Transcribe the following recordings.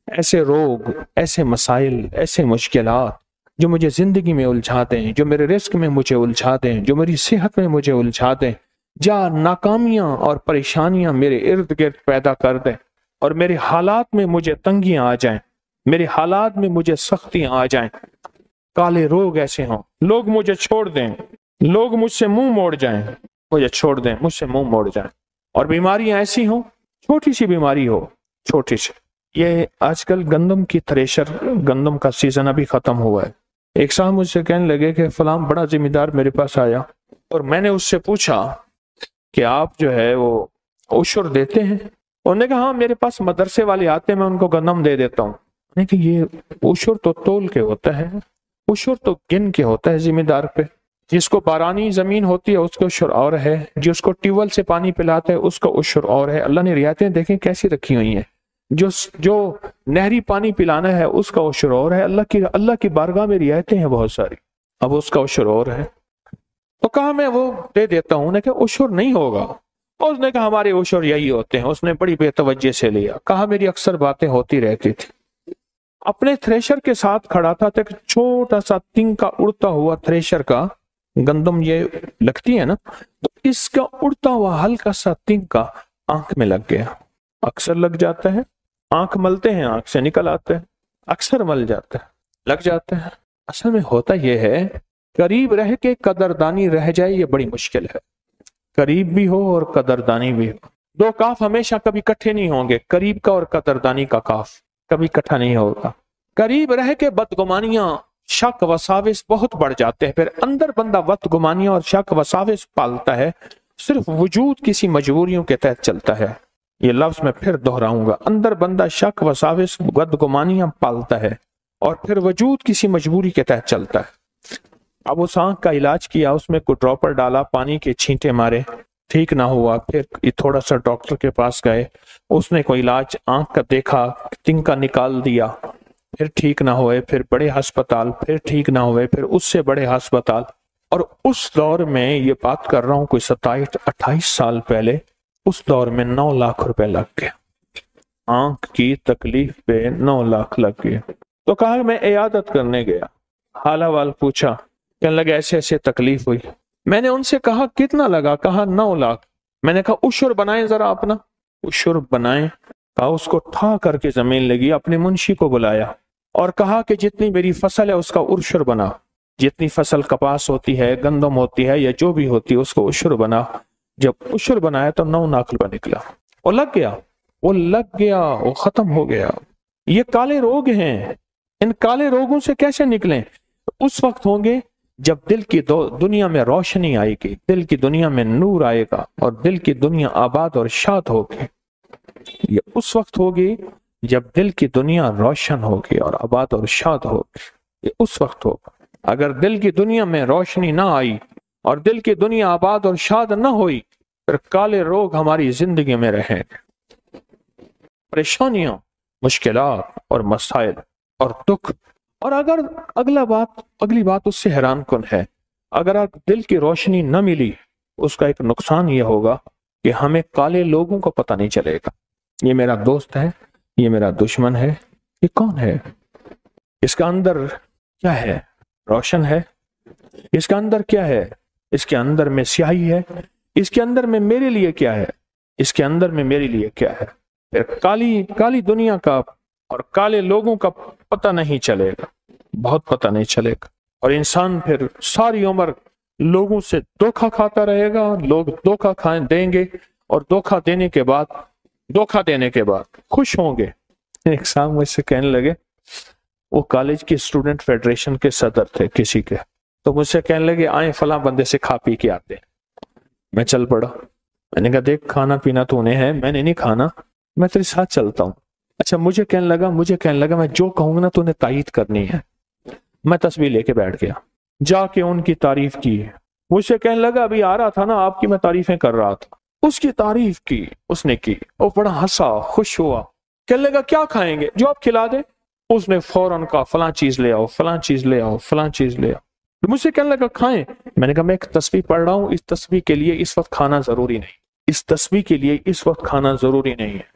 ایسے روگ، ایسے مسائل، ایسے مشکلات جو مجھے زندگی میں الجھاتے ہیں، جو میرے رزق میں مجھے الجھاتے ہیں، جو میری صحت میں مجھے الجھاتے ہیں، جا ناکامیاں اور پریشانیاں میرے ارد گرد پیدا کر دیں اور میرے حالات میں مجھے تنگیاں آ جائیں، میرے حالات میں مجھے سختیاں آ جائیں، کالے روگ ایسے ہوں، لوگ مجھے چھوڑ دیں، لوگ مجھ سے منہ موڑ جائیں، مجھے چھوڑ دیں، مجھ سے منہ موڑ جائیں، اور بیماریاں ایسی ہوں، چھوٹی سی بیماری ہو، چھوٹی سی۔ یہ آج کل گندم کی تھریشر، گندم کا سیزن ابھی ختم ہوا ہے۔ ایک صاحب مجھ سے کہنے لگے کہ فلاں بڑا ذمہ دار میرے پاس آیا اور میں نے اس سے پوچھا کہ آپ جو ہے وہ عشر دیتے ہیں؟ انہوں نے کہا ہاں میرے پاس مدرسے والے آتے ہیں، میں ان کو گندم دے دیتا ہوں۔ میں نے کہا یہ عشر تو تول کے ہوتا ہے، عشر تو گن کے ہوتا ہے ذمہ دار پہ۔ جس کو بارانی زمین ہوتی ہے اس کا عشر اور ہے، جس کو ٹیوب ویل سے پانی پلاتا ہے اس کا عشر اور ہے۔ اللہ نے رعایتیں دیکھیں کیسی رکھی ہوئی ہیں، جو نہری پانی پلانا ہے اس کا عشر اور ہے، اللہ کی بارگاہ میں رعایتیں ہیں بہت ساری، اب اس کا عشر اور ہے۔ تو کہا میں وہ دے دیتا ہوں۔ نے کہا عشر نہیں ہوگا، اور اس نے کہا ہمارے عشر یہی ہوتے ہیں۔ اس نے بڑی بے توجہ سے لیا، کہا میری اکثر باتیں ہوتی رہتی تھی۔ اپنے تھریشر کے ساتھ کھڑا تھا تو ایک چھوٹا سا تنکا اڑتا ہوا تھریشر کا، گندم یہ لگتی ہے نا، تو اس کا اڑتا ہوا ہلکا سا تنکا آنکھ میں لگ گیا۔ اکثر لگ جاتا ہے، آنکھ ملتے ہیں آنکھ سے نکل آتے ہیں، اکثر مل جاتا ہے، لگ جاتے ہیں۔ اصل میں ہوتا یہ ہے قریب رہ کے قدردانی رہ جائے، یہ بڑی مشکل ہے۔ قریب بھی ہو اور قدردانی بھی ہو، دو کاف ہمیشہ کبھی کٹھے نہیں ہوں گے، قریب کا اور قدردانی کا کاف کبھی کٹھا نہیں ہوگا۔ قریب رہ کے بدگمانیاں، شک وساوس بہت بڑھ جاتے ہیں، پھر اندر بندہ بدگمانیاں اور شک وساوس پالتا ہے، صرف وجود کسی مجبوریوں کے تحت چلتا ہے۔ یہ لفظ میں پھر دہراؤں گا، اندر بندہ شک وساوس بدگمانیاں پالتا ہے اور پھر وجود کسی مجبوری کے تحت چلتا ہے۔ اب اس آنکھ کا علاج کیا، اس میں کوئی ڈراپر ڈالا، پانی کے چھینٹے مارے، ٹھیک نہ ہوا، پھر تھوڑا سا ڈاکٹر کے پاس گئے، اس نے کوئی علاج آنکھ کا دیکھا، تنکا نکال دیا، پھر ٹھیک نہ ہوئے، پھر بڑے ہسپتال، پھر ٹھیک نہ ہوئے، پھر اس سے بڑے ہسپتال۔ اور اس دور میں یہ بات کر رہا ہوں کوئی 27-28 سال پہلے، اس دور میں 9 لاکھ روپے لگ گئے، آنکھ کی تکلیف پہ 9 لاکھ لگ گئے۔ تو کہا میں عیادت کرنے گیا، حال احوال پوچھا، کہنے لگا ایسے ایسے تکلیف ہوئی۔ میں نے ان سے کہا کتنا لگا؟ کہا 9 لاکھ۔ میں نے کہا عشر بنائیں ذرا اپنا، عشر بنائیں۔ کہا اس کو ٹھا کر کے زمین لگی، اپنے منشی کو بلایا اور کہا کہ جتنی میری فصل ہے اس کا عشر بنا، جتنی فصل کپاس ہوتی ہے، گندم ہوتی ہے یا جو بھی ہوتی ہے اس کو عشر بنا۔ جب عشر بنایا تو 9 لاکھ روپے نکلا، وہ لگ گیا، وہ لگ گیا، وہ ختم ہو گیا۔ یہ کالے روگ ہیں، ان کالے روگوں سے کیسے نکلیں؟ اس وقت ہوں گے جب دل کی دنیا میں روشنی آئے گی، دل کی دنیا میں نور آئے گا اور دل کی دنیا آباد اور شاد ہوگی۔ یہ اس وقت ہوگی جب دل کی دنیا روشن ہوگی اور آباد اور شاد ہوگی، یہ اس وقت ہوگا۔ اگر دل کی دنیا میں روشنی نہ آئی اور دل کی دنیا آباد اور شاد نہ ہوئی، پھر کالے روگ ہماری زندگی میں رہیں گے، پریشانیاں، مشکلات اور مسائل اور دکھ۔ اور اگر اگلی بات اس سے حیران کن ہے، اگر دل کی روشنی نہ ملی، اس کا ایک نقصان یہ ہوگا کہ ہمیں کالے لوگوں کو پتہ نہیں چلے گا، یہ میرا دوست ہے، یہ میرا دشمن ہے، یہ کون ہے، اس کا اندر کیا ہے، روشن ہے، اس کا اندر کیا ہے، اس کے اندر میں سیاہی ہے، اس کے اندر میں میرے لیے کیا ہے، اس کے اندر میں میرے لیے کیا ہے۔ پھر کالی دنیا کا اور کالے لوگوں کا پتہ نہیں چلے گا، بہت پتہ نہیں چلے گا، اور انسان پھر ساری عمر لوگوں سے دھوکہ کھاتا رہے گا، لوگ دھوکہ دیں گے اور دھوکہ دینے کے بعد خوش ہوں گے۔ ایک صاحب مجھ سے کہنے لگے، وہ کالج کے اسٹوڈنٹ فیڈریشن کے صدر تھے کسی کے، تو مجھ سے کہنے لگے آئیں فلاں بندے سے کھا پی کے آتے ہیں۔ میں چل پڑا، میں نے کہا دیکھ کھانا پینا تو انہیں ہے، میں نے نہیں کھانا، میں تیرے ساتھ چلتا ہوں۔ اچھا مجھے کہنے لگا میں جو کہوں گا نا تو انہیں تائید کرنی ہے۔ میں تسبیح لے کے بیٹھ گیا، جا کے ان کی تعریف کی، مجھ سے کہنے لگا ابھی آ رہا تھا نا آپ کی میں تعریفیں کر رہا تھا، اس کی تعریف کی، اس نے کی، وہ بڑا ہنسا، خوش ہوا، کہنے لگا کیا کھائیں گے جو آپ کھلا دیں؟ اس نے فوراً کہا فلاں چیز لے آؤ، فلاں چیز لے آؤ، فلاں چیز لے آؤ۔ مجھ سے کہنے لگا کھائیں، میں نے کہا میں ایک تسبیح پڑھ رہا ہوں، اس تسبیح کے لیے اس وقت کھانا ضروری نہیں، اس تسبیح کے لیے اس وقت کھانا ضروری نہیں ہے۔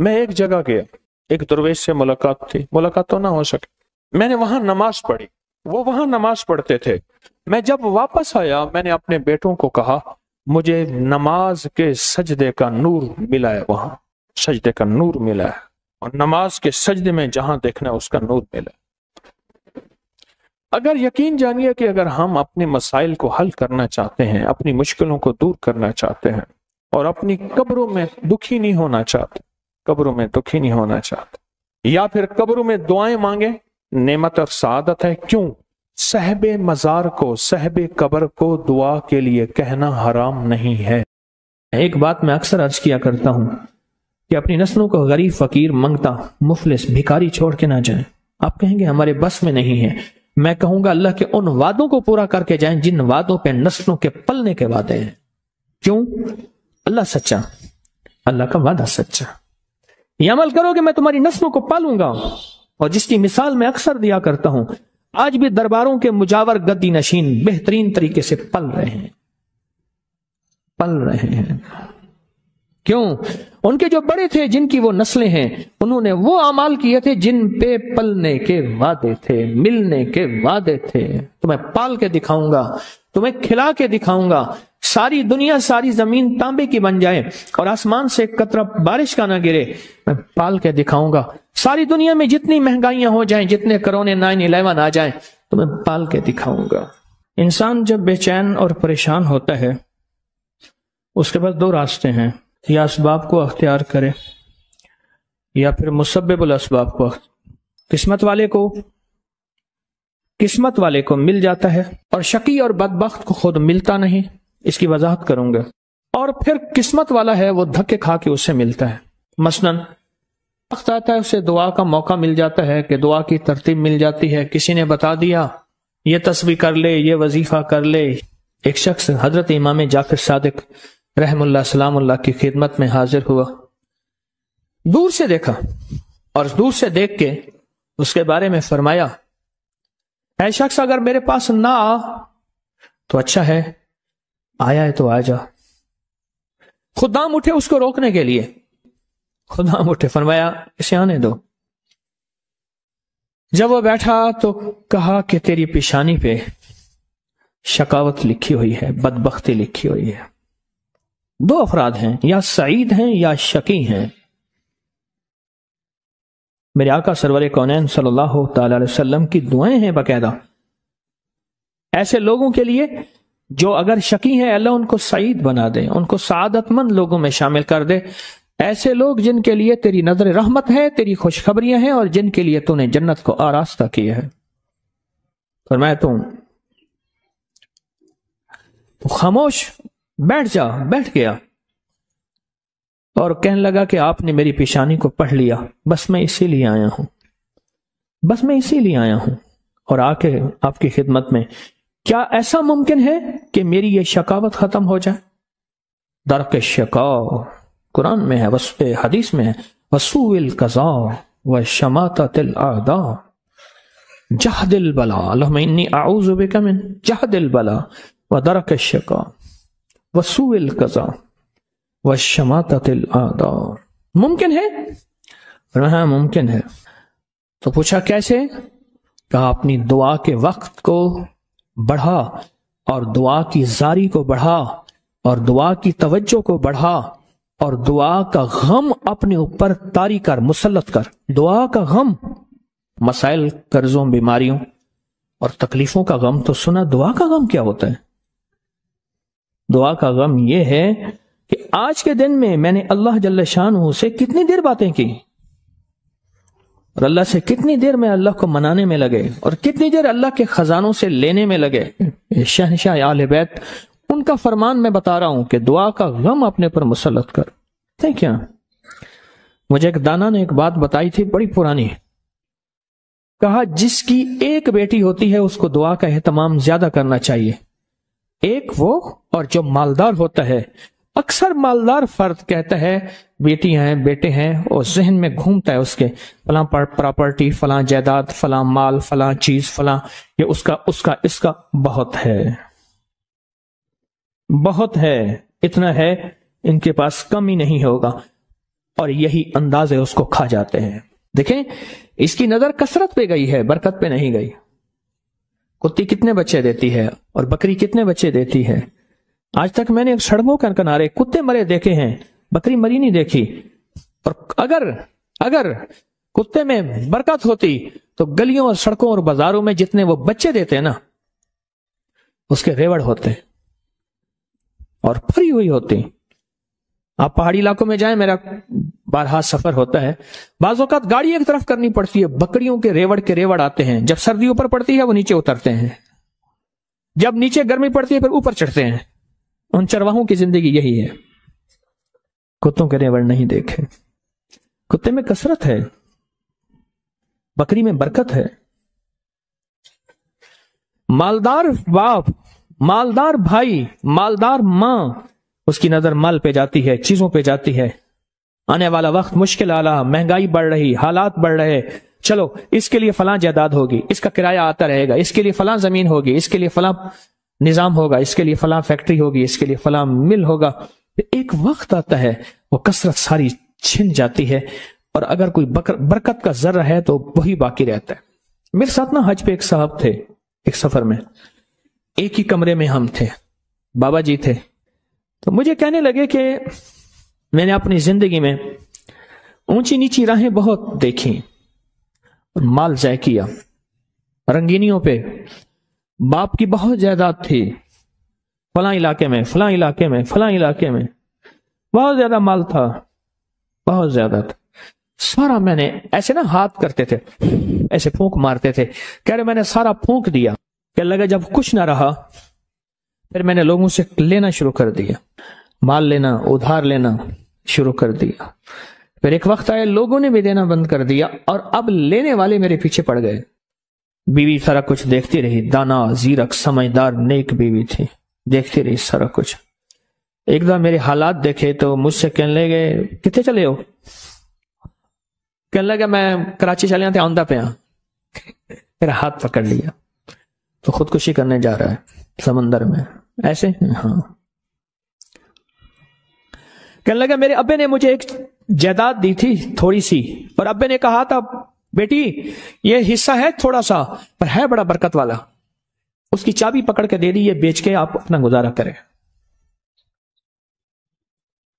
میں ایک جگہ گیا، ایک درویش سے ملاقات تھی، ملاقات تو نہ ہو سکے، میں نے وہاں نماز پڑھی، وہ وہاں نماز پڑھتے تھے۔ میں جب واپس آیا میں نے اپنے بیٹوں کو کہا مجھے نماز کے سجدے کا نور ملا ہے، وہاں سجدے کا نور ملا ہے، اور نماز کے سجدے میں جہاں دیکھنا اس کا نور ملا ہے۔ اگر یقین جانیے کہ اگر ہم اپنے مسائل کو حل کرنا چاہتے ہیں، اپنی مشکلوں کو دور کرنا چاہتے ہیں، اور اپنی قبروں میں دکھی نہیں ہونا چاہتے، قبروں میں دکھی نہیں ہونا چاہتے، یا پھر قبروں میں دعائیں مانگیں، نعمت اور سعادت ہے۔ کیوں؟ صاحب مزار کو، صاحب قبر کو دعا کے لیے کہنا حرام نہیں ہے۔ ایک بات میں اکثر عرض کیا کرتا ہوں کہ اپنی نسلوں کو غریب، فقیر، منگتا، مفلس، بھکاری چھوڑ کے نہ جائیں۔ آپ کہیں گے ہمارے بس میں نہیں ہے، میں کہوں گا اللہ کے ان وعدوں کو پورا کر کے جائیں جن وعدوں پہ نسلوں کے پلنے کے وعدے ہیں۔ کیوں؟ اللہ سچا، اللہ کا وعدہ سچا۔ یہ عمل کرو کہ میں تمہاری نسلوں کو پالوں گا، اور جس کی مثال میں اکثر دیا کرتا ہوں، آج بھی درباروں کے مجاور گدی نشین بہترین طریقے سے پل رہے ہیں، پل رہے ہیں۔ کیوں؟ ان کے جو بڑے تھے، جن کی وہ نسلیں ہیں، انہوں نے وہ اعمال کیے تھے جن پہ پلنے کے وعدے تھے، ملنے کے وعدے تھے۔ تمہیں پال کے دکھاؤں گا، تمہیں کھلا کے دکھاؤں گا، ساری دنیا، ساری زمین تانبے کی بن جائے اور آسمان سے ایک قطرہ بارش کا نہ گرے، میں پال کے دکھاؤں گا۔ ساری دنیا میں جتنی مہنگائیاں ہو جائیں، جتنے کرونے 9/11 آ جائیں، تو میں پال کے دکھاؤں گا۔ انسان جب بے چین اور پریشان ہوتا ہے، اس کے پاس دو راستے ہیں، یا اسباب کو اختیار کرے یا پھر مسبب الاسباب کو۔ قسمت والے کو مل جاتا ہے، اور شقی اور بدبخت کو خود ملتا نہیں۔ اس کی وضاحت کروں گا۔ اور پھر قسمت والا ہے، وہ دھکے کھا کے اسے ملتا ہے۔ مثلاً وقت آتا ہے اسے دعا کا موقع مل جاتا ہے، کہ دعا کی ترتیب مل جاتی ہے، کسی نے بتا دیا یہ تسبیح کر لے، یہ وظیفہ کر لے۔ ایک شخص حضرت امام جعفر صادق رحم اللہ سلام اللہ کی خدمت میں حاضر ہوا، دور سے دیکھا، اور دور سے دیکھ کے اس کے بارے میں فرمایا، اے شخص اگر میرے پاس نہ آ تو اچھا ہے، آیا ہے تو آ جا۔ خدام اٹھے اس کو روکنے کے لیے، خدام اٹھے، فرمایا اسے آنے دو۔ جب وہ بیٹھا تو کہا کہ تیری پیشانی پہ شقاوت لکھی ہوئی ہے، بدبختی لکھی ہوئی ہے۔ دو افراد ہیں، یا سعید ہیں یا شقی ہیں۔ میرے آقا سرور کونین صلی اللہ تعالی علیہ وسلم کی دعائیں ہیں باقاعدہ ایسے لوگوں کے لیے جو اگر شقی ہیں، اللہ ان کو سعید بنا دے، ان کو سعادت مند لوگوں میں شامل کر دے۔ ایسے لوگ جن کے لیے تیری نظر رحمت ہے، تیری خوشخبریاں ہیں، اور جن کے لیے تو نے جنت کو آراستہ کیا ہے۔ فرمایا تو خاموش بیٹھ جا، بیٹھ گیا، اور کہنے لگا کہ آپ نے میری پیشانی کو پڑھ لیا، بس میں اسی لیے آیا ہوں، بس میں اسی لیے آیا ہوں، اور آ کے آپ کی خدمت میں۔ کیا ایسا ممکن ہے کہ میری یہ شقاوت ختم ہو جائے؟ درک شقاء قرآن میں ہے، حدیث میں ہے، وسوء القضاء وشماتۃ الاعداء جہد البلاء، اللہم انی اعوذ بک من جہد البلاء ودرک الشقاء وسوء القضاء وشماتۃ الاعداء۔ ممکن ہے؟ ہاں ممکن ہے۔ تو پوچھا کیسے؟ کہا اپنی دعا کے وقت کو بڑھا، اور دعا کی زاری کو بڑھا، اور دعا کی توجہ کو بڑھا، اور دعا کا غم اپنے اوپر طاری کر، مسلط کر۔ دعا کا غم، مسائل، قرضوں، بیماریوں اور تکلیفوں کا غم تو سنا، دعا کا غم کیا ہوتا ہے؟ دعا کا غم یہ ہے کہ آج کے دن میں میں نے اللہ جل شانہ سے کتنی دیر باتیں کی، اور اللہ سے کتنی دیر میں اللہ کو منانے میں لگے، اور کتنی دیر اللہ کے خزانوں سے لینے میں لگے۔ شہنشاہ اہل بیت، ان کا فرمان میں بتا رہا ہوں کہ دعا کا غم اپنے پر مسلط کر۔ کیا مجھے ایک دانا نے ایک بات بتائی تھی بڑی پرانی، کہا جس کی ایک بیٹی ہوتی ہے اس کو دعا کا اہتمام زیادہ کرنا چاہیے۔ ایک وہ، اور جو مالدار ہوتا ہے، اکثر مالدار فرد کہتا ہے بیٹی ہیں، بیٹے ہیں، اور ذہن میں گھومتا ہے اس کے فلاں پراپرٹی، فلاں جائیداد، فلاں مال، فلاں چیز، فلاں، یہ اس کا بہت ہے، بہت ہے، اتنا ہے ان کے پاس کم ہی نہیں ہوگا۔ اور یہی اندازے اس کو کھا جاتے ہیں۔ دیکھیں اس کی نظر کثرت پہ گئی ہے، برکت پہ نہیں گئی۔ کتی کتنے بچے دیتی ہے اور بکری کتنے بچے دیتی ہے؟ آج تک میں نے سڑکوں کے کنارے کتے مرے دیکھے ہیں، بکری مری نہیں دیکھی۔ اور اگر کتے میں برکت ہوتی تو گلیوں اور سڑکوں اور بازاروں میں جتنے وہ بچے دیتے ہیں نا، اس کے ریوڑ ہوتے اور پھری ہوئی ہوتی۔ آپ پہاڑی علاقوں میں جائیں، میرا بارہا سفر ہوتا ہے، بعض اوقات گاڑی ایک طرف کرنی پڑتی ہے، بکریوں کے ریوڑ آتے ہیں۔ جب سردی اوپر پڑتی ہے وہ نیچے اترتے ہیں، جب نیچے گرمی پڑتی ہے پھر اوپر چڑھتے ہیں۔ ان چرواہوں کی زندگی یہی ہے۔ کتوں کے ریوڑ نہیں دیکھے۔ کتے میں کثرت ہے، بکری میں برکت ہے۔ مالدار باپ، مالدار بھائی، مالدار ماں، اس کی نظر مال پہ جاتی ہے، چیزوں پہ جاتی ہے۔ آنے والا وقت مشکل آلا، مہنگائی بڑھ رہی، حالات بڑھ رہے، چلو اس کے لیے فلاں جائیداد ہوگی، اس کا کرایہ آتا رہے گا، اس کے لیے فلاں زمین ہوگی، اس کے لیے فلاں نظام ہوگا، اس کے لیے فلاں فیکٹری ہوگی، اس کے لیے فلاں مل ہوگا۔ ایک وقت آتا ہے وہ کثرت ساری چھن جاتی ہے، اور اگر کوئی برکت کا ذرہ ہے تو وہی باقی رہتا ہے۔ میرے ساتھ نا حج پہ ایک صاحب تھے، ایک سفر میں ایک ہی کمرے میں ہم تھے، بابا جی تھے۔ تو مجھے کہنے لگے کہ میں نے اپنی زندگی میں اونچی نیچی راہیں بہت دیکھی اور مال ضائع کیا، رنگینیوں پہ باپ کی بہت جائیداد تھی، فلاں علاقے میں فلاں علاقے میں فلاں علاقے میں بہت زیادہ مال تھا، بہت زیادہ تھا۔ سارا میں نے ایسے نا ہاتھ کرتے تھے، ایسے پھونک مارتے تھے، کہہ رہے میں نے سارا پھونک دیا۔ کہ لگا جب کچھ نہ رہا پھر میں نے لوگوں سے لینا شروع کر دیا، مال لینا، ادھار لینا شروع کر دیا۔ پھر ایک وقت آیا لوگوں نے بھی دینا بند کر دیا، اور اب لینے والے میرے پیچھے پڑ گئے۔ بیوی سارا کچھ دیکھتی رہی، دانا، زیرک، سمجھدار، نیک بیوی تھی، دیکھتی رہی سارا کچھ۔ ایک دفعہ میرے حالات دیکھے تو مجھ سے کہنے لگے کتنے چلے ہو؟ کہنے لگا میں کراچی چلے آتے آندہ پہ ہاں۔ میرا ہاتھ پکڑ لیا تو خودکشی کرنے جا رہا ہے سمندر میں ایسے؟ ہاں۔ کہنے لگا میرے ابے نے مجھے ایک جائیداد دی تھی تھوڑی سی، اور ابے نے کہا تھا بیٹی یہ حصہ ہے تھوڑا سا پر ہے بڑا برکت والا، اس کی چابی پکڑ کے دے دی، یہ بیچ کے آپ اپنا گزارا کریں۔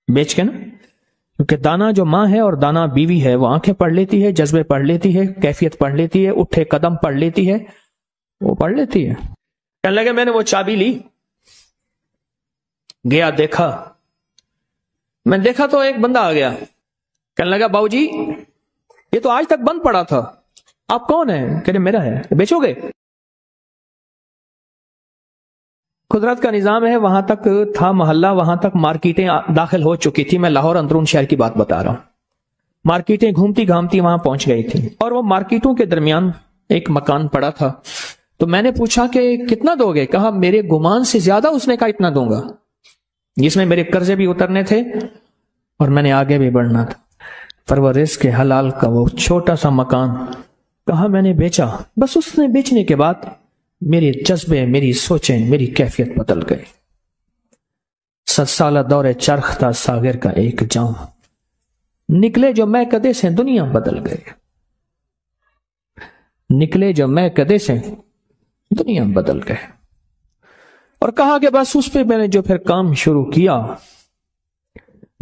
بیچ کے نا، کیونکہ دانا جو ماں ہے اور دانا بیوی ہے وہ آنکھیں پڑھ لیتی ہے، جذبے پڑھ لیتی ہے، کیفیت پڑھ لیتی ہے، اٹھے قدم پڑھ لیتی ہے، وہ پڑھ لیتی ہے۔ کہنے لگے میں نے وہ چابی لی، گیا دیکھا، میں دیکھا تو ایک بندہ آ گیا، کہنے لگا باؤ جی یہ تو آج تک بند پڑا تھا، آپ کون ہیں؟ کہ میرا ہے، بیچو گے؟ قدرت کا نظام ہے، وہاں تک تھا محلہ، وہاں تک مارکیٹیں داخل ہو چکی تھی۔ میں لاہور اندرون شہر کی بات بتا رہا ہوں۔ مارکیٹیں گھومتی گھامتی وہاں پہنچ گئی تھی، اور وہ مارکیٹوں کے درمیان ایک مکان پڑا تھا۔ تو میں نے پوچھا کہ کتنا دو گے؟ کہا میرے گمان سے زیادہ، اس نے کہا اتنا دوں گا، جس میں میرے قرضے بھی اترنے تھے اور میں نے آگے بھی بڑھنا تھا۔ پر وہ رزق حلال کا وہ چھوٹا سا مکان کہا میں نے بیچا۔ بس اس نے بیچنے کے بعد میرے جذبے، میری سوچیں، میری کیفیت بدل گئی۔ 7 سالہ دور چرخ تھا ساغر کا ایک جام، نکلے جو میں کدے سے دنیا بدل گئے، نکلے جو میں کدے سے دنیا بدل گئے۔ اور کہا کہ بس اس پہ میں نے جو پھر کام شروع کیا،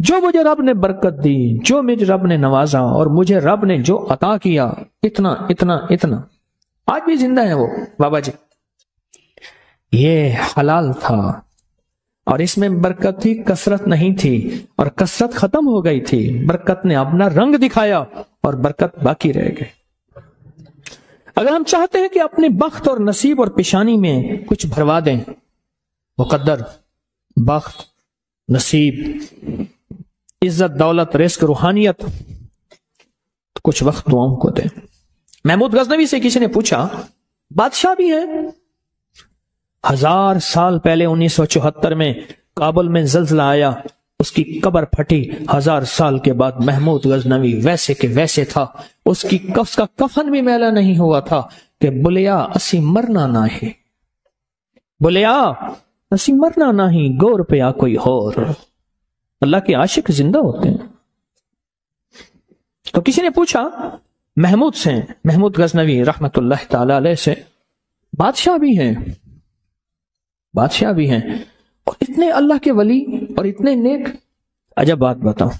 جو مجھے رب نے برکت دی، جو مجھے رب نے نوازا، اور مجھے رب نے جو عطا کیا، اتنا اتنا اتنا، آج بھی زندہ ہے وہ بابا جی۔ یہ حلال تھا اور اس میں برکت تھی، کثرت نہیں تھی، اور کثرت ختم ہو گئی تھی، برکت نے اپنا رنگ دکھایا اور برکت باقی رہ گئی۔ اگر ہم چاہتے ہیں کہ اپنے بخت اور نصیب اور پیشانی میں کچھ بھروا دیں، مقدر، بخت، نصیب، عزت، دولت، رزق، روحانیت، تو کچھ وقت دعاؤں کو دیں۔ محمود غزنوی سے کسی نے پوچھا بادشاہ بھی ہیں، 1000 سال پہلے 1974 میں کابل میں زلزلہ آیا، اس کی قبر پھٹی، 1000 سال کے بعد محمود غزنوی ویسے کہ ویسے تھا، اس کا کفن بھی میلا نہیں ہوا تھا کہ بلیا اسی مرنا نہ ہے، بلیا اسی مرنا نہ ہی، گور پہ آ کوئی اور۔ اللہ کے عاشق زندہ ہوتے ہیں۔ تو کسی نے پوچھا محمود سے، محمود غزنوی رحمت اللہ تعالی علیہ سے، بادشاہ بھی ہیں، بادشاہ بھی ہیں اور اتنے اللہ کے ولی اور اتنے نیک. عجب بات بتاؤں.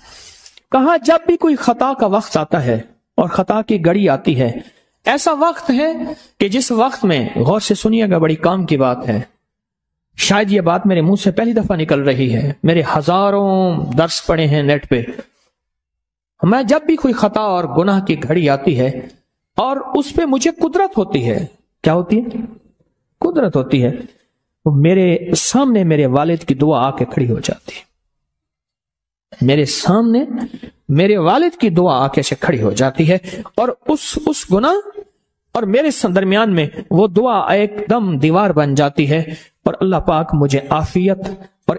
کہا جب بھی کوئی خطا کا وقت آتا ہے اور خطا کی گھڑی آتی ہے، ایسا وقت ہے کہ جس وقت میں، غور سے سنیے گا، بڑی کام کی بات ہے، شاید یہ بات میرے منہ سے پہلی دفعہ نکل رہی ہے، میرے ہزاروں درس پڑے ہیں نیٹ پہ. میں جب بھی کوئی خطا اور گناہ کی گھڑی آتی ہے اور اس پہ مجھے قدرت ہوتی ہے، کیا ہوتی ہے؟ قدرت ہوتی ہے، میرے سامنے میرے والد کی دعا آ کے کھڑی ہو جاتی ہے، میرے سامنے میرے والد کی دعا آ کے کھڑی ہو جاتی ہے، اور اس گناہ اور میرے درمیان میں وہ دعا ایک دم دیوار بن جاتی ہے، اور اللہ پاک مجھے عافیت اور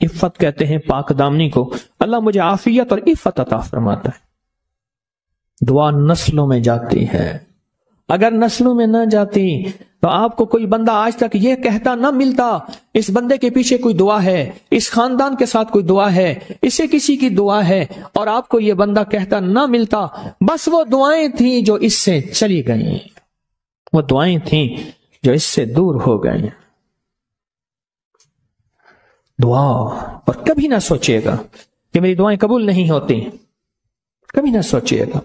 عفت کہتے ہیں پاک دامنی کو، اللہ مجھے عافیت اور عفت عطا فرماتا ہے. دعا نسلوں میں جاتی ہے. اگر نسلوں میں نہ جاتی تو آپ کو کوئی بندہ آج تک یہ کہتا نہ ملتا اس بندے کے پیچھے کوئی دعا ہے، اس خاندان کے ساتھ کوئی دعا ہے، اسے کسی کی دعا ہے، اور آپ کو یہ بندہ کہتا نہ ملتا بس وہ دعائیں تھیں جو اس سے چلی گئیں، وہ دعائیں تھیں جو اس سے دور ہو گئیں. دعا، اور کبھی نہ سوچئے گا کہ میری دعائیں قبول نہیں ہوتی، کبھی نہ سوچئے گا.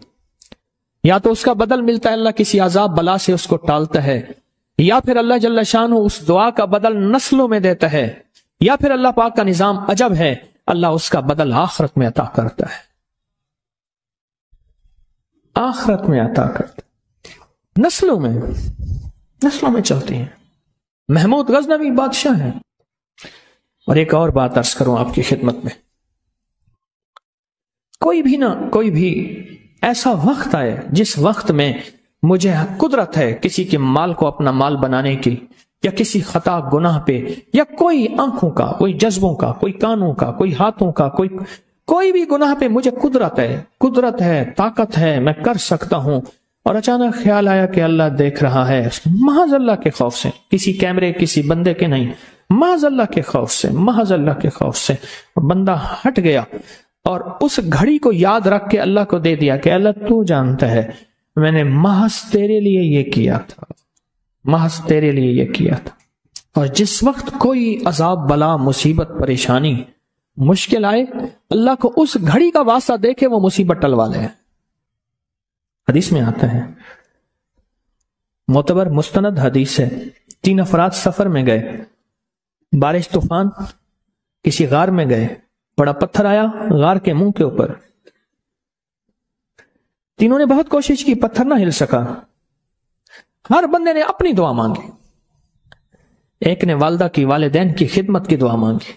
یا تو اس کا بدل ملتا ہے، اللہ کسی عذاب بلا سے اس کو ٹالتا ہے، یا پھر اللہ جل شانہ اس دعا کا بدل نسلوں میں دیتا ہے، یا پھر اللہ پاک کا نظام عجب ہے، اللہ اس کا بدل آخرت میں عطا کرتا ہے، آخرت میں عطا کرتا ہے. نسلوں میں چلتی ہیں. محمود غزنوی بادشاہ ہیں. اور ایک اور بات عرض کروں آپ کی خدمت میں، کوئی بھی ایسا وقت آئے جس وقت میں مجھے قدرت ہے کسی کے مال کو اپنا مال بنانے کی، یا کسی خطا گناہ پہ، یا کوئی آنکھوں کا، کوئی جذبوں کا، کوئی کانوں کا، کوئی ہاتھوں کا، کوئی بھی گناہ پہ مجھے قدرت ہے، طاقت ہے، میں کر سکتا ہوں، اور اچانک خیال آیا کہ اللہ دیکھ رہا ہے، محض اللہ کے خوف سے، کسی کیمرے کسی بندے کے نہیں، محض اللہ کے خوف سے بندہ ہٹ گیا اور اس گھڑی کو یاد رکھ کے اللہ کو دے دیا کہ اللہ تو جانتا ہے میں نے محض تیرے لیے یہ کیا تھا. اور جس وقت کوئی عذاب بلا مصیبت پریشانی مشکل آئے، اللہ کو اس گھڑی کا واسطہ دے کے وہ مصیبت ٹلوا لے. حدیث میں آتا ہے، معتبر مستند حدیث ہے، 3 افراد سفر میں گئے، بارش طوفان، کسی غار میں گئے، بڑا پتھر آیا غار کے منہ کے اوپر، تینوں نے بہت کوشش کی، پتھر نہ ہل سکا. ہر بندے نے اپنی دعا مانگی. ایک نے والدہ کی، والدین کی خدمت کی دعا مانگی،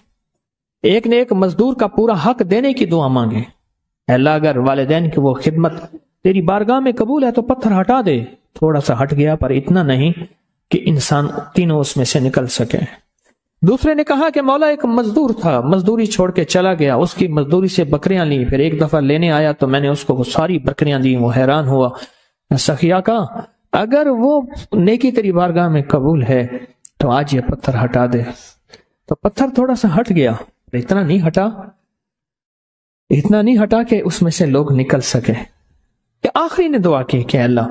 ایک نے ایک مزدور کا پورا حق دینے کی دعا مانگی. اللہ اگر والدین کی وہ خدمت تیری بارگاہ میں قبول ہے تو پتھر ہٹا دے. تھوڑا سا ہٹ گیا، پر اتنا نہیں کہ انسان تینوں اس میں سے نکل سکے. دوسرے نے کہا کہ مولا ایک مزدور تھا، مزدوری چھوڑ کے چلا گیا، اس کی مزدوری سے بکریاں لی، پھر ایک دفعہ لینے آیا تو میں نے اس کو وہ ساری بکریاں دی، وہ حیران ہوا. سخیا کا اگر وہ نیکی تیری بارگاہ میں قبول ہے تو آج یہ پتھر ہٹا دے. تو پتھر تھوڑا سا ہٹ گیا، اتنا نہیں ہٹا کہ اس میں سے لوگ نکل سکے. کہ آخری نے دعا کی کہ اللہ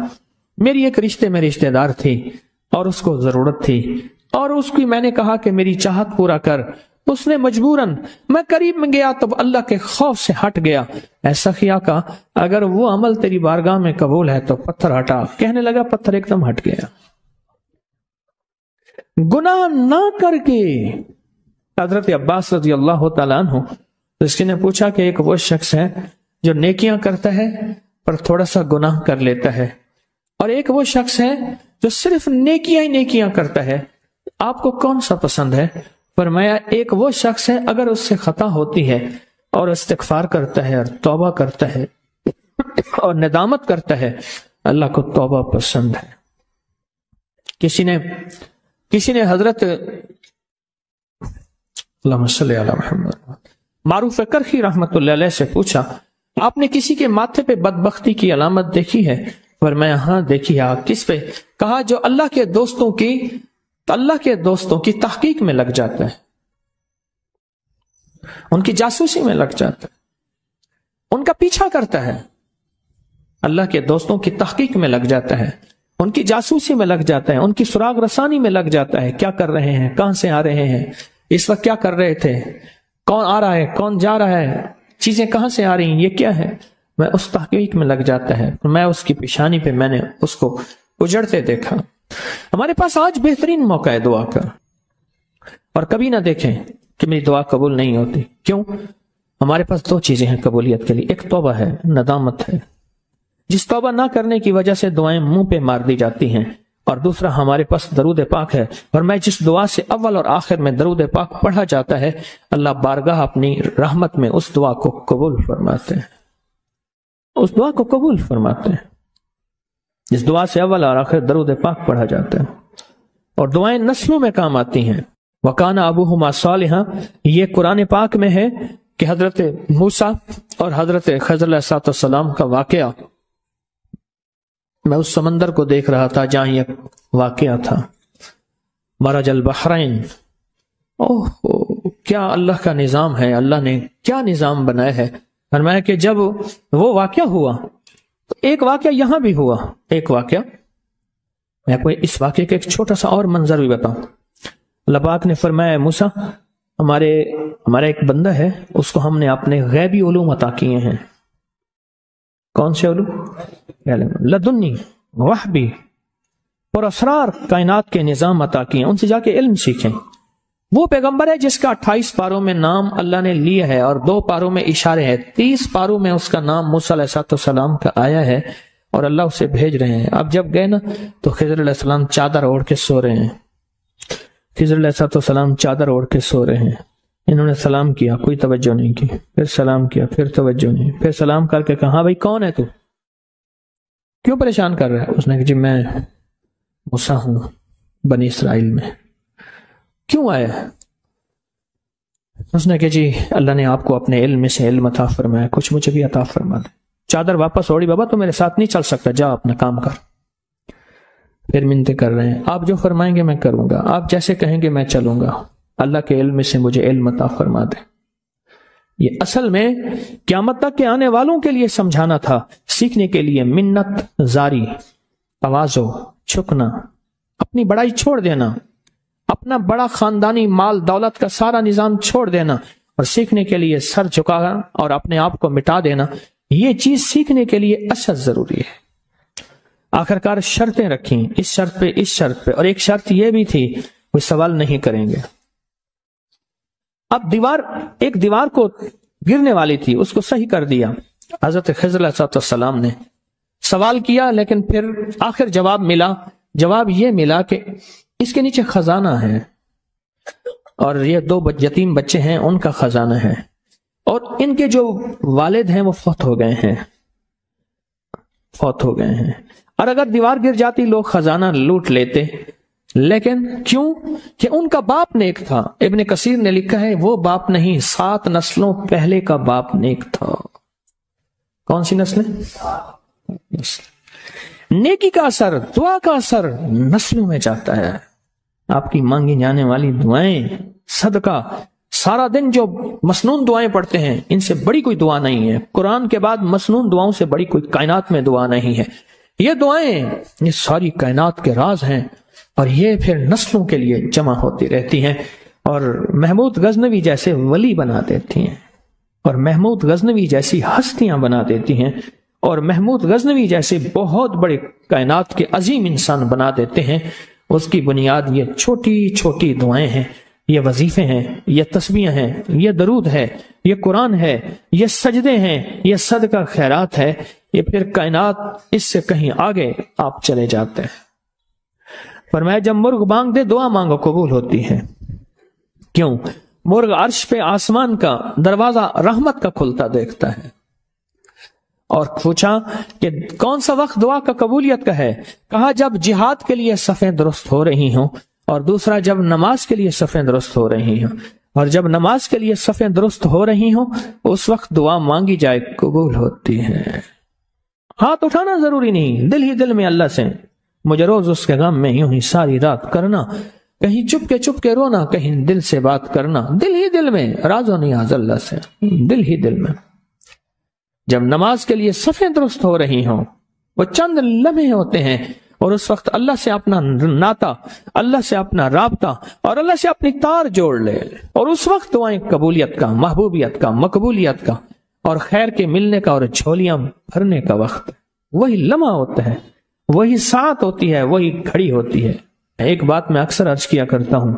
میری ایک رشتے میں رشتہ دار تھی اور اس کو ضرورت تھی، اور اس کی میں نے کہا کہ میری چاہت پورا کر، اس نے مجبوراً، میں قریب میں گیا تو اللہ کے خوف سے ہٹ گیا. ایسا کیا کا اگر وہ عمل تیری بارگاہ میں قبول ہے تو پتھر ہٹا. کہنے لگا پتھر ایک دم ہٹ گیا. گناہ نہ کر کے حضرت عباس رضی اللہ تعالیٰ عنہ اس نے پوچھا کہ ایک وہ شخص ہے جو نیکیاں کرتا ہے پر تھوڑا سا گناہ کر لیتا ہے، اور ایک وہ شخص ہے جو صرف نیکیاں ہی نیکیاں کرتا ہے، آپ کو کون سا پسند ہے؟ فرمایا ایک وہ شخص ہے اگر اس سے خطا ہوتی ہے اور استغفار کرتا ہے اور توبہ کرتا ہے اور ندامت کرتا ہے، اللہ کو توبہ پسند ہے. کسی نے حضرت اللہم صلی علی محمد معروف کرخی رحمت اللہ علیہ سے پوچھا آپ نے کسی کے ماتھے پہ بدبختی کی علامت دیکھی ہے؟ فرمایا ہاں دیکھی ہے. کس پہ؟ کہا جو اللہ کے دوستوں کی تحقیق میں لگ جاتا ہے، ان کی جاسوسی میں لگ جاتا ہے، ان کا پیچھا کرتا ہے. اللہ کے دوستوں کی تحقیق میں لگ جاتا ہے، ان کی جاسوسی میں لگ جاتا ہے، ان کی سراغ رسانی میں لگ جاتا ہے، کیا کر رہے ہیں، کہاں سے آ رہے ہیں، اس وقت کیا کر رہے تھے، کون آ رہا ہے، کون جا رہا ہے، چیزیں کہاں سے آ رہی ہیں، یہ کیا ہے، میں اس تحقیق میں لگ جاتا ہے. میں اس کی پیشانی پہ میں نے اس کو اجڑتے دیکھا. ہمارے پاس آج بہترین موقع ہے دعا کا، اور کبھی نہ دیکھیں کہ میری دعا قبول نہیں ہوتی. کیوں؟ ہمارے پاس دو چیزیں ہیں قبولیت کے لیے، ایک توبہ ہے، ندامت ہے، جس توبہ نہ کرنے کی وجہ سے دعائیں منہ پہ مار دی جاتی ہیں، اور دوسرا ہمارے پاس درود پاک ہے. اور میں جس دعا سے اول اور آخر میں درود پاک پڑھا جاتا ہے، اللہ بارگاہ اپنی رحمت میں اس دعا کو قبول فرماتے ہیں، اس دعا کو قبول فرماتے ہیں جس دعا سے اول اور آخر درود پاک پڑھا جاتا ہے. اور دعائیں نسلوں میں کام آتی ہیں. وَقَانَ أَبُوهُمَا صَالِحًا، یہ قرآن پاک میں ہے کہ حضرت موسیٰ اور حضرت خضر علیہ السلام کا واقعہ، میں اس سمندر کو دیکھ رہا تھا جہاں یہ واقعہ تھا، مرج البحرین. اوہ کیا اللہ کا نظام ہے، اللہ نے کیا نظام بنایا ہے. فرمایا کہ جب وہ واقعہ ہوا تو ایک واقعہ یہاں بھی ہوا. ایک واقعہ، میں کوئی اس واقعے کا ایک چھوٹا سا اور منظر بھی بتاؤں. اللہ پاک نے فرمایا موسیٰ، ہمارا ایک بندہ ہے، اس کو ہم نے اپنے غیبی علوم عطا کیے ہیں. کون سے علوم؟ لدنی، وحبی اور اسرار کائنات کے نظام عطا کیے ہیں، ان سے جا کے علم سیکھیں. وہ پیغمبر ہے جس کا 28 پاروں میں نام اللہ نے لیا ہے اور 2 پاروں میں اشارے ہیں. 30 پاروں میں اس کا نام موسیٰ علیہ السلام کا آیا ہے اور اللہ اسے بھیج رہے ہیں. اب جب گئے نا تو خضر علیہ السلام چادر اوڑھ کے سو رہے ہیں. خضر علیہ السلام چادر اوڑھ کے سو رہے ہیں. انہوں نے سلام کیا، کوئی توجہ نہیں کی، پھر سلام کیا، پھر توجہ نہیں، پھر سلام کر کے کہا بھائی کون ہے تو، کیوں پریشان کر رہا ہے؟ اس نے کہا جی میں موسیٰ ہوں بنی اسرائیل میں. کیوں آیا؟ اس نے کہا جی اللہ نے آپ کو اپنے علم میں سے علم عطا فرمایا، کچھ مجھے بھی عطا فرما دے. چادر واپس اوڑی، بابا تو میرے ساتھ نہیں چل سکتا، جا اپنا کام کر. پھر منتیں کر رہے ہیں، آپ جو فرمائیں گے میں کروں گا، آپ جیسے کہیں گے میں چلوں گا، اللہ کے علم میں سے مجھے علم عطا فرما دے. یہ اصل میں قیامت تک کے آنے والوں کے لیے سمجھانا تھا، سیکھنے کے لیے منت زاری، تواضع، جھکنا، اپنی بڑائی چھوڑ دینا، اپنا بڑا خاندانی مال دولت کا سارا نظام چھوڑ دینا اور سیکھنے کے لیے سر جھکانا اور اپنے آپ کو مٹا دینا. یہ چیز سیکھنے کے لیے اشد ضروری ہے. آخرکار شرطیں رکھیں، اس شرط پہ اس شرط پہ، اور ایک شرط یہ بھی تھی کوئی سوال نہیں کریں گے. اب ایک دیوار کو گرنے والی تھی، اس کو صحیح کر دیا. حضرت خضر علیہ السلام نے سوال کیا لیکن پھر آخر جواب یہ ملا کہ اس کے نیچے خزانہ ہے اور یہ 2 یتیم بچے ہیں، ان کا خزانہ ہے، اور ان کے جو والد ہیں وہ فوت ہو گئے ہیں. اور اگر دیوار گر جاتی لوگ خزانہ لوٹ لیتے، لیکن کیوں؟ کہ ان کا باپ نیک تھا. ابن کثیر نے لکھا ہے وہ باپ نہیں، 7 نسلوں پہلے کا باپ نیک تھا. کون سی نسلیں؟ نیکی کا اثر، دعا کا اثر نسلوں میں جاتا ہے. آپ کی مانگی جانے والی دعائیں، صدقہ، سارا دن جو مسنون دعائیں پڑھتے ہیں، ان سے بڑی کوئی دعا نہیں ہے. قرآن کے بعد مسنون دعاؤں سے بڑی کوئی کائنات میں دعا نہیں ہے. یہ دعائیں یہ ساری کائنات کے راز ہیں، اور یہ پھر نسلوں کے لیے جمع ہوتی رہتی ہیں، اور محمود غزنوی جیسے ولی بنا دیتی ہیں، اور محمود غزنوی جیسی ہستیاں بنا دیتی ہیں، اور محمود غزنوی جیسے بہت بڑے کائنات کے عظیم انسان بنا دیتے ہیں. اس کی بنیاد یہ چھوٹی چھوٹی دعائیں ہیں، یہ وظیفے ہیں، یہ تسبیحیں ہیں، یہ درود ہے، یہ قرآن ہے، یہ سجدے ہیں، یہ صدقہ خیرات ہے. یہ پھر کائنات اس سے کہیں آگے آپ چلے جاتے ہیں. فرمایا جب مرغ مانگ دے دعا مانگو قبول ہوتی ہے. کیوں؟ مرغ عرش پہ آسمان کا دروازہ رحمت کا کھلتا دیکھتا ہے. اور پوچھا کہ کون سا وقت دعا کا قبولیت کا ہے؟ کہا جب جہاد کے لیے صفیں درست ہو رہی ہوں، اور دوسرا جب نماز کے لیے صفیں درست ہو رہی ہوں. اور جب نماز کے لیے صفیں درست ہو رہی ہوں اس وقت دعا مانگی جائے قبول ہوتی ہے. ہاتھ اٹھانا ضروری نہیں، دل ہی دل میں اللہ سے مجھے روز اس کے غم میں یوں ہی ساری رات کرنا، کہیں چپ کے رونا، کہیں دل سے بات کرنا، دل ہی دل میں راز و نیاز اللہ سے، دل ہی دل میں. جب نماز کے لیے صفیں درست ہو رہی ہوں، وہ چند لمحے ہوتے ہیں، اور اس وقت اللہ سے اپنا ناتا، اللہ سے اپنا رابطہ اور اللہ سے اپنی تار جوڑ لے، اور اس وقت دعائیں قبولیت کا، محبوبیت کا، مقبولیت کا اور خیر کے ملنے کا اور جھولیاں بھرنے کا وقت، وہی لمحہ ہوتا ہے، وہی ساعت ہوتی ہے، وہی گھڑی ہوتی ہے۔ ایک بات میں اکثر عرض کیا کرتا ہوں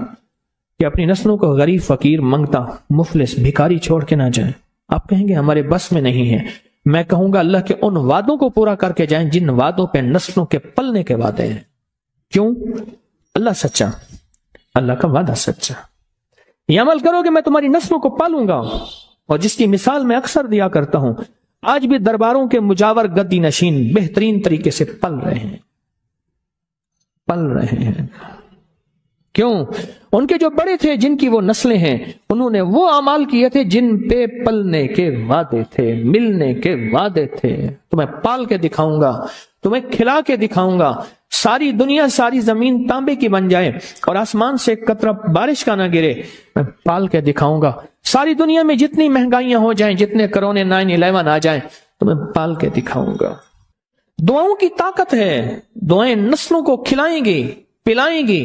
کہ اپنی نسلوں کو غریب، فقیر، منگتا، مفلس، بھکاری چھوڑ کے نہ جائیں۔ آپ کہیں گے ہمارے بس میں نہیں ہے، میں کہوں گا اللہ کے ان وعدوں کو پورا کر کے جائیں جن وعدوں پہ نسلوں کے پلنے کے وعدے ہیں۔ کیوں؟ اللہ سچا، اللہ کا وعدہ سچا۔ یہ عمل کرو کہ میں تمہاری نسلوں کو پالوں گا، اور جس کی مثال میں اکثر دیا کرتا ہوں، آج بھی درباروں کے مجاور گدی نشین بہترین طریقے سے پل رہے ہیں، پل رہے ہیں۔ کیوں؟ ان کے جو بڑے تھے، جن کی وہ نسلیں ہیں، انہوں نے وہ اعمال کیے تھے جن پہ پلنے کے وعدے تھے، ملنے کے وعدے تھے۔ تمہیں پال کے دکھاؤں گا، تمہیں کھلا کے دکھاؤں گا، ساری دنیا، ساری زمین تانبے کی بن جائے اور آسمان سے ایک قطرہ بارش کا نہ گرے، میں پال کے دکھاؤں گا۔ ساری دنیا میں جتنی مہنگائیاں ہو جائیں، جتنے کرونے 9/11 آ جائیں، تمہیں پال کے دکھاؤں گا۔ دعاؤں کی طاقت ہے، دعائیں نسلوں کو کھلائیں گی، پلائیں گی،